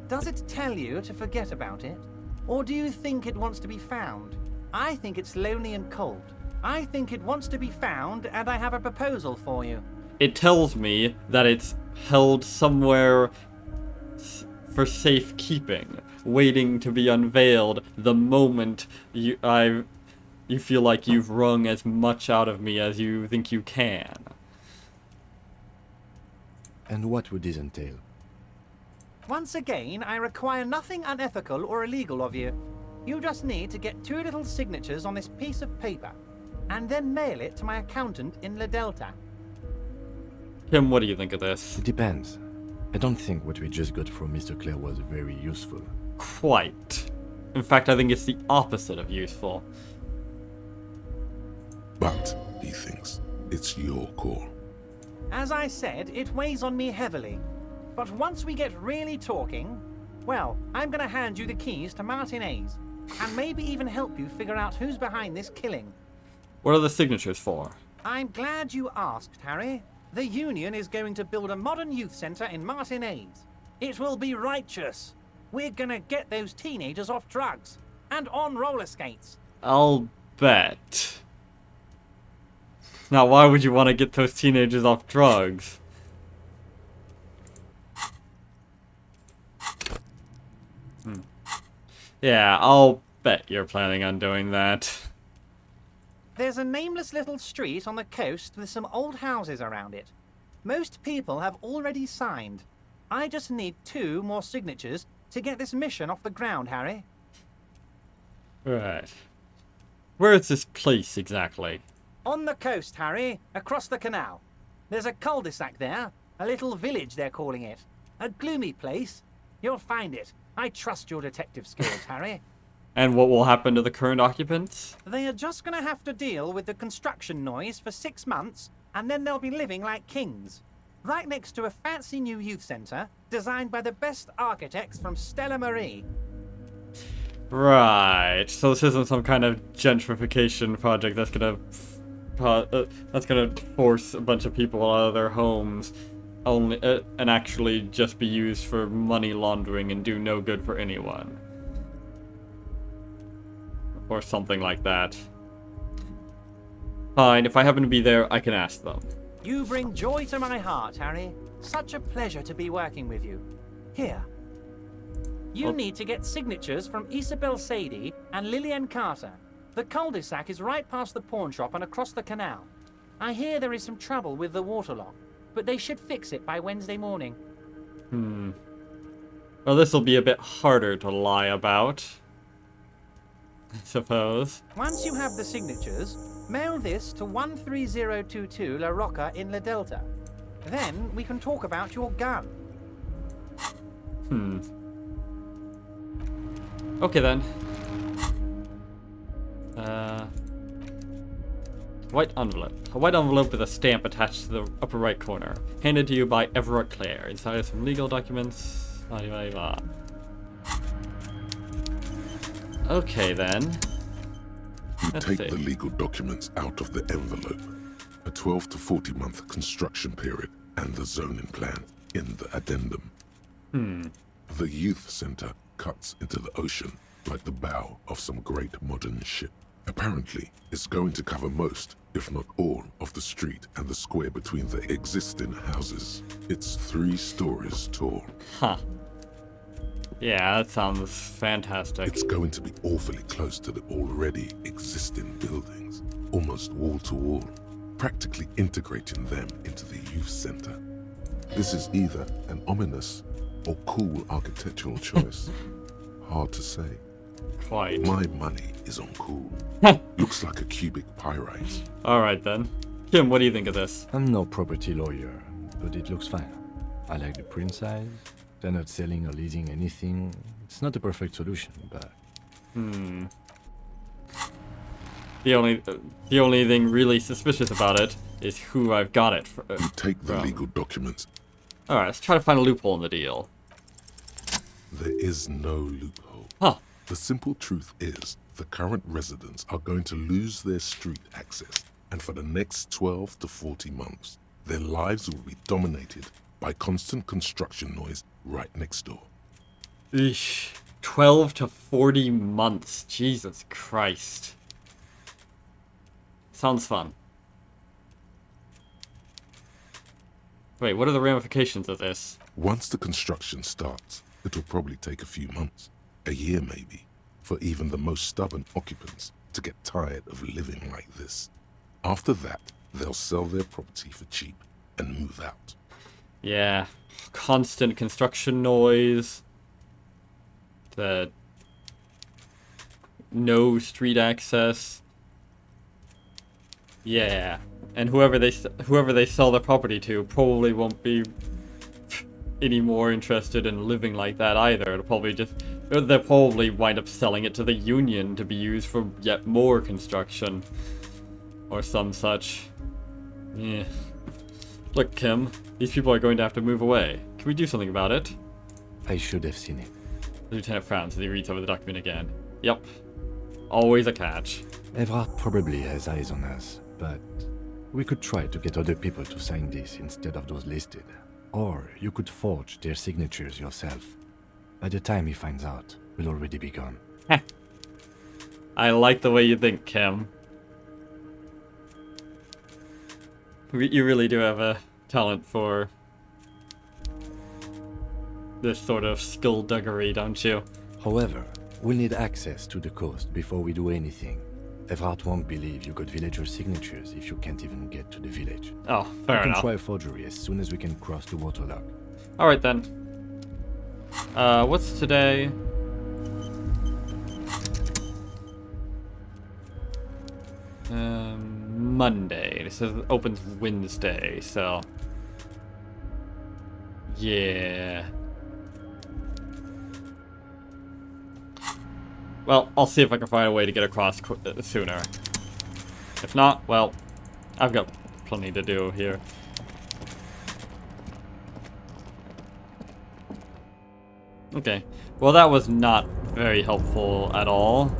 [SPEAKER 7] Does it tell you to forget about it? Or do you think it wants to be found? I think it's lonely and cold. I think it wants to be found, and I have a proposal for you.
[SPEAKER 1] It tells me that it's held somewhere for safekeeping, waiting to be unveiled the moment you feel like you've wrung as much out of me as you think you can.
[SPEAKER 3] And what would this entail?
[SPEAKER 7] Once again, I require nothing unethical or illegal of you. You just need to get 2 little signatures on this piece of paper, and then mail it to my accountant in La Delta.
[SPEAKER 1] Kim, what do you think of this?
[SPEAKER 3] It depends. I don't think what we just got from Mr. Clare was very useful.
[SPEAKER 1] Quite. In fact, I think it's the opposite of useful.
[SPEAKER 2] But, he thinks, it's your call.
[SPEAKER 7] As I said, it weighs on me heavily. But once we get really talking, well, I'm gonna hand you the keys to Martinez, and maybe even help you figure out who's behind this killing.
[SPEAKER 1] What are the signatures for?
[SPEAKER 7] I'm glad you asked, Harry. The Union is going to build a modern youth center in Martinez. It will be righteous. We're gonna get those teenagers off drugs and on roller skates.
[SPEAKER 1] I'll bet. Now, why would you want to get those teenagers off drugs? Yeah, I'll bet you're planning on doing that.
[SPEAKER 7] There's a nameless little street on the coast with some old houses around it. Most people have already signed. I just need 2 more signatures to get this mission off the ground, Harry.
[SPEAKER 1] Right. Where is this place exactly?
[SPEAKER 7] On the coast, Harry, across the canal. There's a cul-de-sac there, a little village they're calling it. A gloomy place. You'll find it. I trust your detective skills, Harry.
[SPEAKER 1] And what will happen to the current occupants?
[SPEAKER 7] They are just going to have to deal with the construction noise for 6 months, and then they'll be living like kings. Right next to a fancy new youth centre, designed by the best architects from Stella Marie.
[SPEAKER 1] Right. So this isn't some kind of gentrification project that's gonna force a bunch of people out of their homes, only and actually just be used for money laundering and do no good for anyone, or something like that. Fine. If I happen to be there, I can ask them.
[SPEAKER 7] You bring joy to my heart, Harry. Such a pleasure to be working with you. Here. You need to get signatures from Isabel Sadie and Lillian Carter. The cul-de-sac is right past the pawn shop and across the canal. I hear there is some trouble with the waterlock, but they should fix it by Wednesday morning.
[SPEAKER 1] Well, this will be a bit harder to lie about, I suppose.
[SPEAKER 7] Once you have the signatures, mail this to 13022 La Rocca in La Delta. Then we can talk about your gun.
[SPEAKER 1] Okay then. White envelope. A white envelope with a stamp attached to the upper right corner. Handed to you by Everett Clare. Inside are some legal documents. Okay then.
[SPEAKER 2] You
[SPEAKER 1] Let's
[SPEAKER 2] take
[SPEAKER 1] see.
[SPEAKER 2] the legal documents out of the envelope. A 12 to 40 month construction period and the zoning plan in the addendum. The youth center cuts into the ocean like the bow of some great modern ship. Apparently, it's going to cover most, if not all, of the street and the square between the existing houses. It's 3 stories tall.
[SPEAKER 1] Huh. Yeah, that sounds fantastic.
[SPEAKER 2] It's going to be awfully close to the already existing buildings, almost wall to wall, practically integrating them into the youth center. This is either an ominous or cool architectural choice. Hard to say.
[SPEAKER 1] Quite.
[SPEAKER 2] My money is on cool. Looks like a cubic pyrite.
[SPEAKER 1] Alright then. Kim, what do you think of this?
[SPEAKER 3] I'm no property lawyer, but it looks fine. I like the print size. They're not selling or leasing anything. It's not a perfect solution, but...
[SPEAKER 1] The only thing really suspicious about it is who I've got it for.
[SPEAKER 2] You take the
[SPEAKER 1] from.
[SPEAKER 2] legal documents.
[SPEAKER 1] Alright, let's try to find a loophole in the deal.
[SPEAKER 2] There is no loophole.
[SPEAKER 1] Huh.
[SPEAKER 2] The simple truth is, the current residents are going to lose their street access, and for the next 12 to 40 months, their lives will be dominated by constant construction noise right next door.
[SPEAKER 1] Eesh. 12 to 40 months. Jesus Christ. Sounds fun. Wait, what are the ramifications of this?
[SPEAKER 2] Once the construction starts, it'll probably take a few months, a year maybe, for even the most stubborn occupants to get tired of living like this. After that, they'll sell their property for cheap and move out.
[SPEAKER 1] Yeah. Constant construction noise. The no street access. Yeah. And whoever they sell their property to probably won't be any more interested in living like that either. They'll probably wind up selling it to the union to be used for yet more construction or some such. Yeah. Look, Kim, these people are going to have to move away. Can we do something about it?
[SPEAKER 3] I should have seen it.
[SPEAKER 1] The lieutenant frowns as he reads over the document again. Yep. Always a catch.
[SPEAKER 3] Evrard probably has eyes on us, but we could try to get other people to sign this instead of those listed. Or you could forge their signatures yourself. By the time he finds out, we'll already be gone.
[SPEAKER 1] I like the way you think, Kim. You really do have a talent for this sort of skullduggery, don't you?
[SPEAKER 3] However, We'll need access to the coast before we do anything. Evrart won't believe you got villager signatures if you can't even get to the village.
[SPEAKER 1] Oh, fair
[SPEAKER 3] We can
[SPEAKER 1] enough.
[SPEAKER 3] try a forgery as soon as we can cross the waterlock.
[SPEAKER 1] Alright then. What's today? Monday. This says it opens Wednesday, so... Yeah. Well, I'll see if I can find a way to get across sooner. If not, well, I've got plenty to do here. Okay. Well, that was not very helpful at all.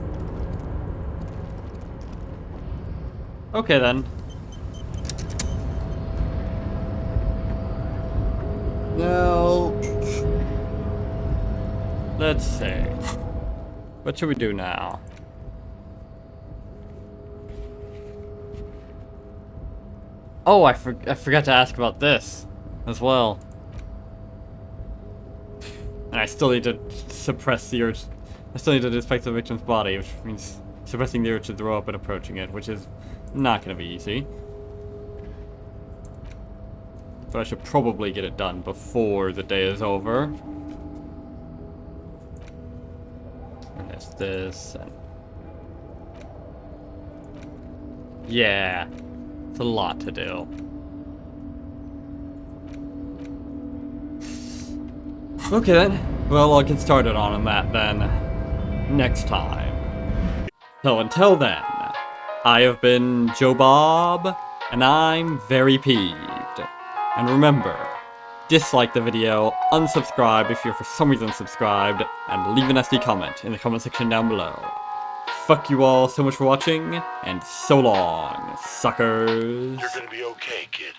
[SPEAKER 1] Okay, then. Now... Let's see. What should we do now? Oh, I forgot to ask about this as well. And I still need to suppress the urge. I still need to inspect the victim's body, which means suppressing the urge to throw up and approaching it, which is not going to be easy. But I should probably get it done before the day is over. And there's this, and... Yeah, it's a lot to do. Okay then, well I'll get started on that then, next time. So until then, I have been Joe Bob, and I'm very peeved. And remember, dislike the video, unsubscribe if you're for some reason subscribed, and leave a nasty comment in the comment section down below. Fuck you all so much for watching, and so long, suckers.
[SPEAKER 8] You're gonna be okay, kid.